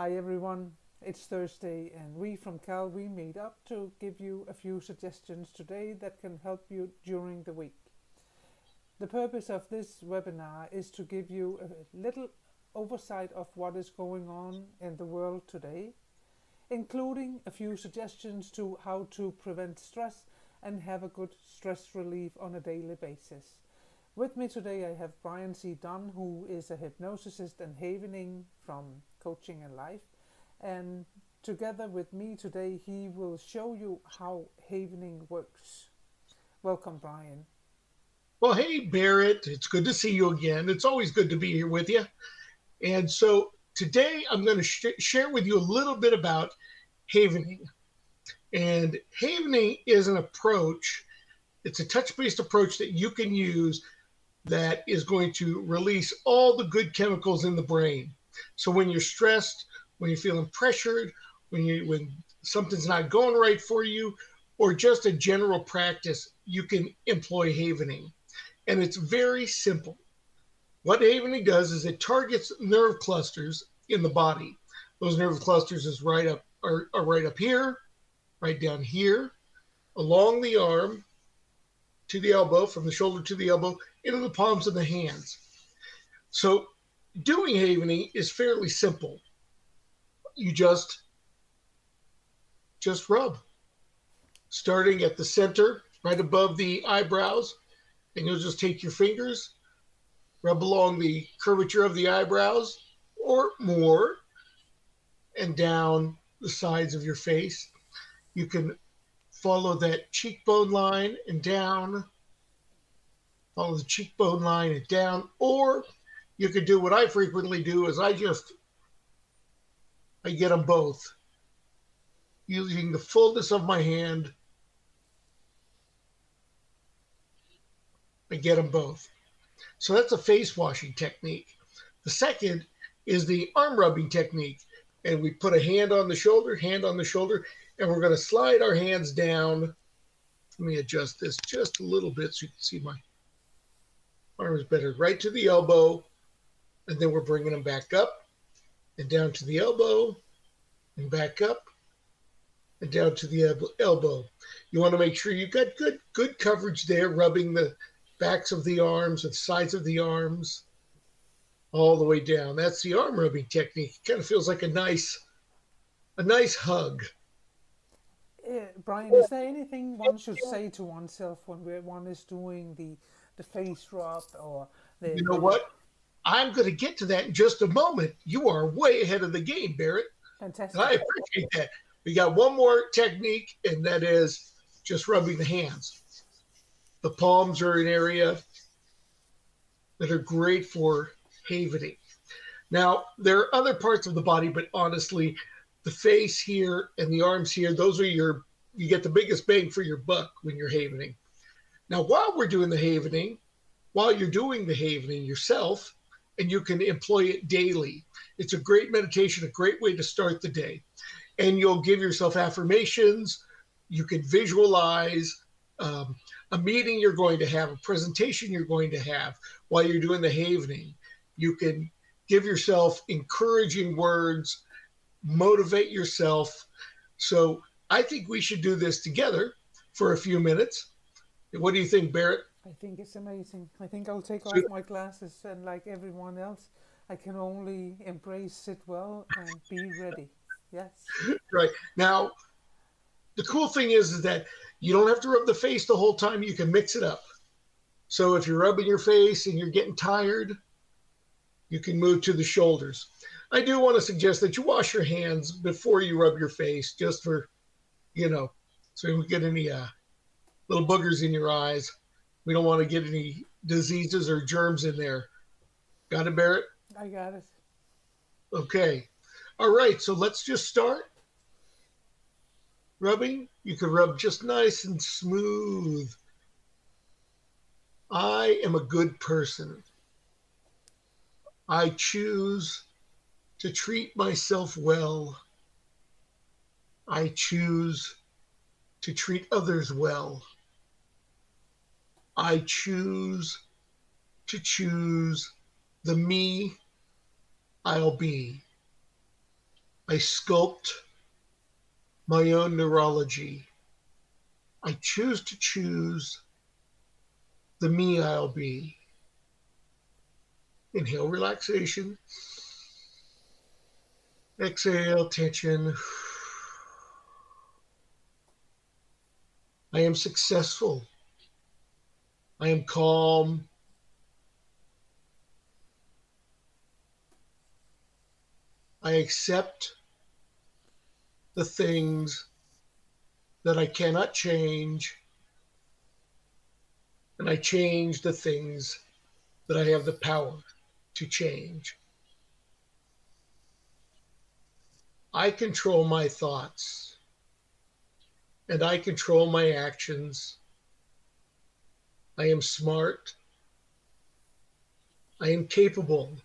Hi everyone, it's Thursday and we from Cal we meet up to give you a few suggestions today that can help you during the week. The purpose of this webinar is to give you a little oversight of what is going on in the world today, including a few suggestions to how to prevent stress and have a good stress relief on a daily basis. With me today I have Brian C. Dunn, who is a hypnosist and havening from Coaching and Life. And together with me today, he will show you how havening works. Welcome, Brian. Well, hey, Barrett, it's good to see you again. It's always good to be here with you. And so today I'm going to share with you a little bit about havening. And havening is an approach, it's a touch based approach that you can use that is going to release all the good chemicals in the brain. So when you're stressed, when you're feeling pressured, when something's not going right for you, or just a general practice, you can employ havening. And it's very simple. What havening does is it targets nerve clusters in the body. Those nerve clusters is are right up here, right down here, along the arm to the elbow, from the shoulder to the elbow, into the palms of the hands. So doing havening is fairly simple. You just rub, starting at the center, right above the eyebrows, and you'll just take your fingers, rub along the curvature of the eyebrows or more, and down the sides of your face. You can follow that cheekbone line and down, follow the cheekbone line and down, or you could do what I frequently do is I get them both using the fullness of my hand. I get them both. So that's a face washing technique. The second is the arm rubbing technique. And we put a hand on the shoulder, and we're going to slide our hands down. Let me adjust this just a little bit so you can see my arms better. Right to the elbow, and then we're bringing them back up and down to the elbow and back up and down to the elbow. You want to make sure you've got good coverage there, rubbing the backs of the arms and sides of the arms all the way down. That's the arm rubbing technique. It kind of feels like a nice hug. Brian, is there anything one should say to oneself when one is doing the face rub or You know the what? I'm going to get to that in just a moment. You are way ahead of the game, Barrett. And I fantastic? appreciate that. We got one more technique, and that is just rubbing the hands. The palms are an area that are great for havening. Now, there are other parts of the body, but honestly, the face here and the arms here, you get the biggest bang for your buck when you're havening. Now, while you're doing the havening yourself, and you can employ it daily, it's a great meditation, a great way to start the day. And you'll give yourself affirmations. You can visualize um, a meeting you're going to have, a presentation you're going to have while you're doing the havening. You can give yourself encouraging words, motivate yourself. So I think we should do this together for a few minutes. What do you think, Barrett? I think it's amazing. I think I'll take off my glasses and, like everyone else, I can only embrace, sit well, and be ready. Yes. Right. Now, the cool thing is that you don't have to rub the face the whole time. You can mix it up. So if you're rubbing your face and you're getting tired, you can move to the shoulders. I do want to suggest that you wash your hands before you rub your face, just for, you know, so you don't get any little boogers in your eyes. We don't want to get any diseases or germs in there. Got it, Barrett? I got it. Okay. All right. So let's just start rubbing. You can rub just nice and smooth. I am a good person. I choose to treat myself well. I choose to treat others well. I choose to choose the me I'll be. I sculpt my own neurology. I choose to choose the me I'll be. Inhale, relaxation. Exhale, tension. I am successful. I am calm. I accept the things that I cannot change, and I change the things that I have the power to change. I control my thoughts, and I control my actions. I am smart. I am capable.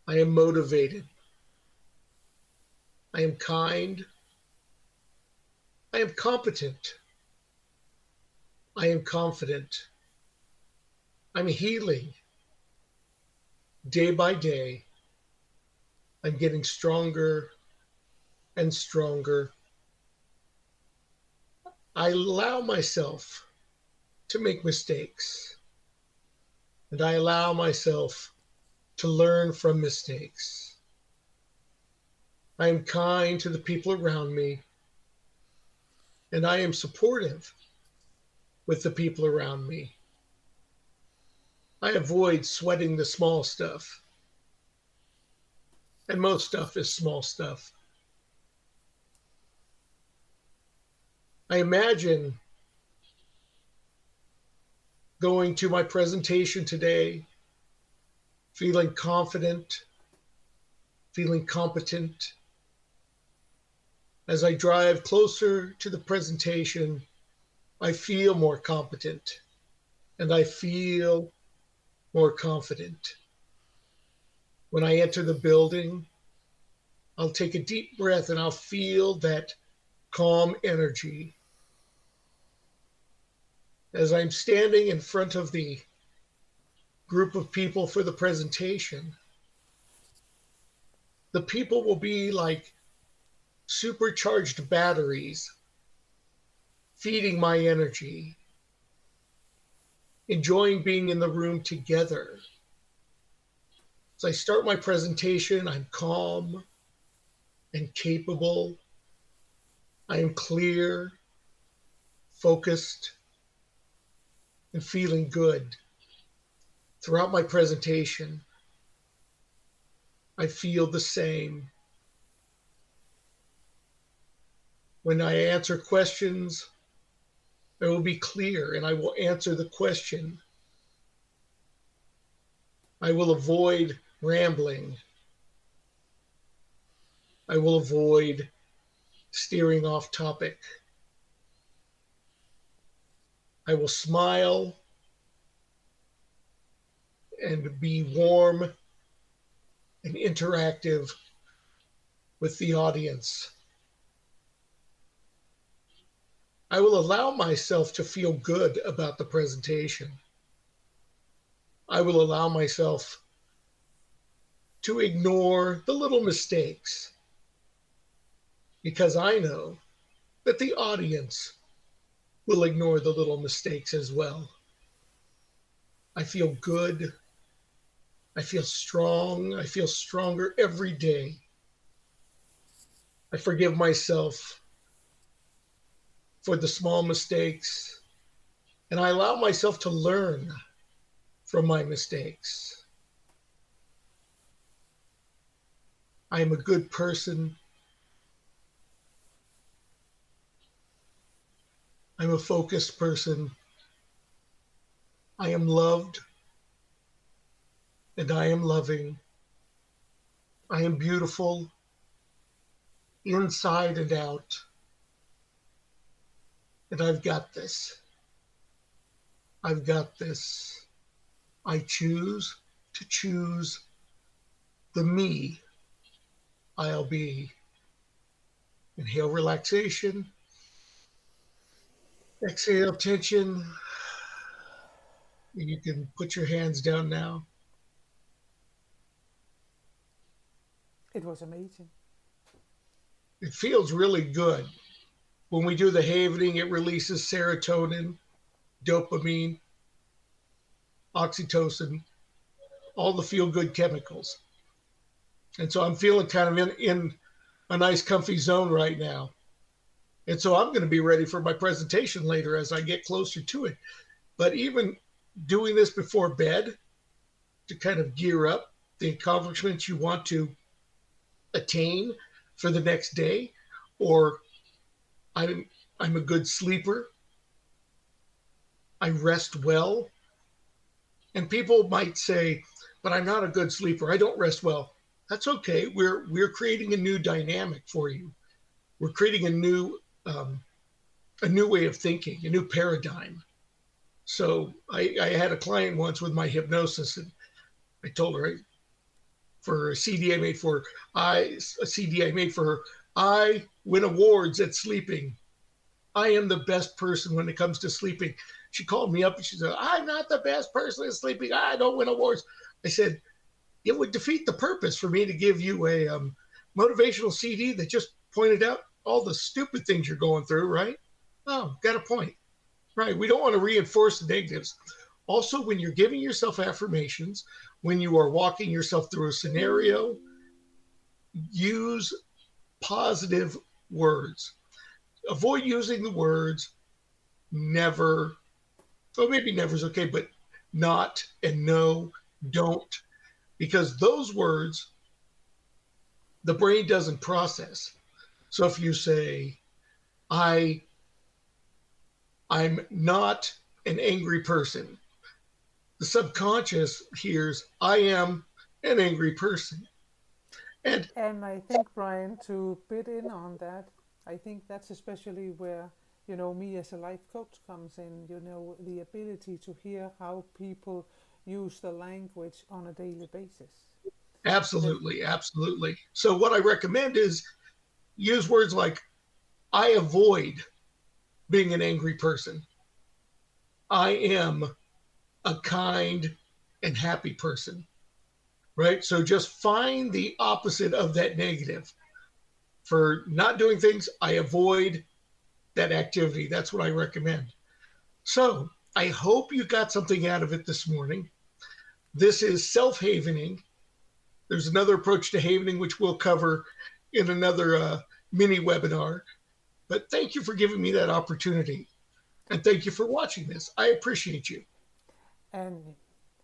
I am motivated. I am kind. I am competent. I am confident. I'm healing. Day by day, I'm getting stronger and stronger. I allow myself to make mistakes, and I allow myself to learn from mistakes. I am kind to the people around me, and I am supportive with the people around me. I avoid sweating the small stuff, and most stuff is small stuff. I imagine going to my presentation today, feeling confident, feeling competent. As I drive closer to the presentation, I feel more competent and I feel more confident. When I enter the building, I'll take a deep breath and I'll feel that calm energy. As I'm standing in front of the group of people for the presentation, the people will be like supercharged batteries, feeding my energy, enjoying being in the room together. As I start my presentation, I'm calm and capable. I am clear, focused, and feeling good. Throughout my presentation, I feel the same. When I answer questions, I will be clear and I will answer the question. I will avoid rambling. I will avoid steering off topic. I will smile and be warm and interactive with the audience. I will allow myself to feel good about the presentation. I will allow myself to ignore the little mistakes because I know that the audience will ignore the little mistakes as well. I feel good. I feel strong. I feel stronger every day. I forgive myself for the small mistakes, and I allow myself to learn from my mistakes. I am a good person. I'm a focused person. I am loved, and I am loving. I am beautiful inside and out. And I've got this. I've got this. I choose to choose the me I'll be. Inhale, relaxation. Exhale, tension. You can put your hands down now. It was amazing. It feels really good. When we do the havening, it releases serotonin, dopamine, oxytocin, all the feel good chemicals. And so I'm feeling kind of in a nice, comfy zone right now. And so I'm going to be ready for my presentation later as I get closer to it. But even doing this before bed to kind of gear up the accomplishments you want to attain for the next day, or I'm I'm a good sleeper, I rest well. And people might say, but I'm not a good sleeper, I don't rest well. That's okay. We're creating a new dynamic for you. We're creating a new way of thinking, a new paradigm. So I had a client once with my hypnosis, and I told her for a CD I made for a CD I made for her, I win awards at sleeping. I am the best person when it comes to sleeping. She called me up and she said, I'm not the best person at sleeping. I don't win awards. I said, it would defeat the purpose for me to give you a motivational CD that just pointed out all the stupid things you're going through, right? Oh, got a point. Right. We don't want to reinforce the negatives. Also, when you're giving yourself affirmations, when you are walking yourself through a scenario, use positive words. Avoid using the words never, well, maybe never is okay, but not and no, don't, because those words the brain doesn't process. So if you say, I I'm not an angry person, the subconscious hears, I am an angry person. And And I think, Brian, to bit in on that, I think that's especially where, me as a life coach comes in, the ability to hear how people use the language on a daily basis. That absolutely, absolutely. So what I recommend is use words like, I avoid being an angry person. I am a kind and happy person, right? So just find the opposite of that negative. For not doing things, I avoid that activity. That's what I recommend. So I hope you got something out of it this morning. This is self havening. There's another approach to havening, which we'll cover in another mini webinar. But thank you for giving me that opportunity. And thank you for watching this. I appreciate you. and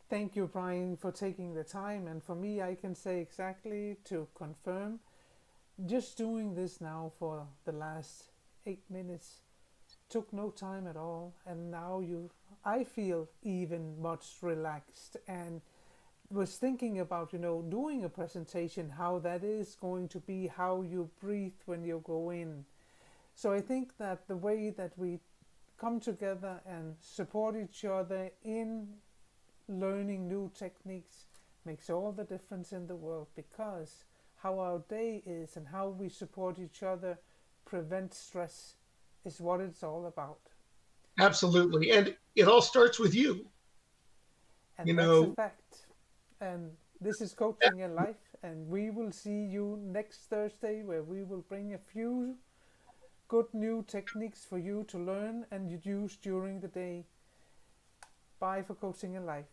thank you, Brian, for taking the time. And for me, I can say exactly to confirm, just doing this now for the last 8 minutes took no time at all, and now I feel even much relaxed, and was thinking about doing a presentation, how that is going to be, how you breathe when you go in. So I think that the way that we come together and support each other in learning new techniques makes all the difference in the world, because how our day is and how we support each other prevent stress is what it's all about. Absolutely. And it all starts with you. You And that's a know, fact. And this is Coaching in Life, and we will see you next Thursday, where we will bring a few good new techniques for you to learn and use during the day. Bye for Coaching in Life.